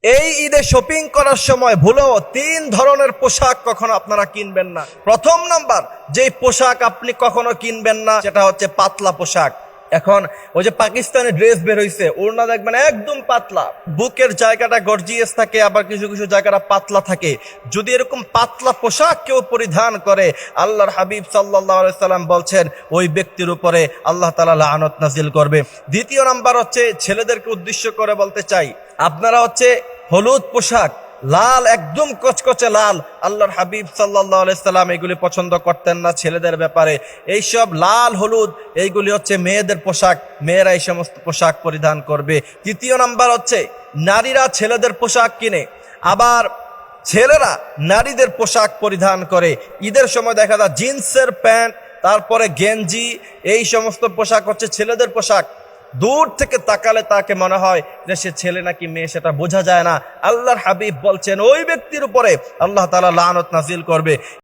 এই ঈদে শপিং করার সময় ভুলেও তিন ধরনের পোশাক কখনো আপনারা কিনবেন না। প্রথম নাম্বার, যে পোশাক আপনি কখনো কিনবেন না সেটা হচ্ছে পাতলা পোশাক। এখন ওই যে পাকিস্তানি ড্রেস বের হইছে, ওড়না দেখবেন একদম পাতলা, বুকের জায়গাটা গর্জিয়াস থাকে, আবার কিছু কিছু জায়গাটা পাতলা থাকে। যদি এরকম পাতলা পোশাক কেউ পরিধান করে, আল্লাহর হাবিব সাল্লাল্লাহু আলাইহি সাল্লাম বলছেন ওই ব্যক্তির উপরে আল্লাহ তাআলা লানত নাজিল করবে। দ্বিতীয় নাম্বার হচ্ছে, ছেলেদেরকে উদ্দেশ্য করে বলতে চাই, আপনারা হচ্ছে হলুদ পোশাক, লাল, একদম কচকচে লাল, আল্লাহর হাবিব সাল্লাল্লাহু আলাইহি সাল্লাম এগুলি পছন্দ করতেন না ছেলেদের ব্যাপারে। এইসব লাল হলুদ এইগুলি হচ্ছে মেয়েদের পোশাক, মেয়েরা এই সমস্ত পোশাক পরিধান করবে। তৃতীয় নাম্বার হচ্ছে, নারীরা ছেলেদের পোশাক কিনে, আবার ছেলেরা নারীদের পোশাক পরিধান করে। ঈদের সময় দেখা যায় জিন্সের প্যান্ট, তারপরে গেঞ্জি, এই সমস্ত পোশাক হচ্ছে ছেলেদের পোশাক। দূর থেকে তাকালে তাকে মনে হয় যে সে ছেলে নাকি মেয়ে, সেটা বোঝা যায় না। আল্লাহর হাবিব বলছেন ওই ব্যক্তির উপরে আল্লাহ তাআলা লানত নাজিল করবে।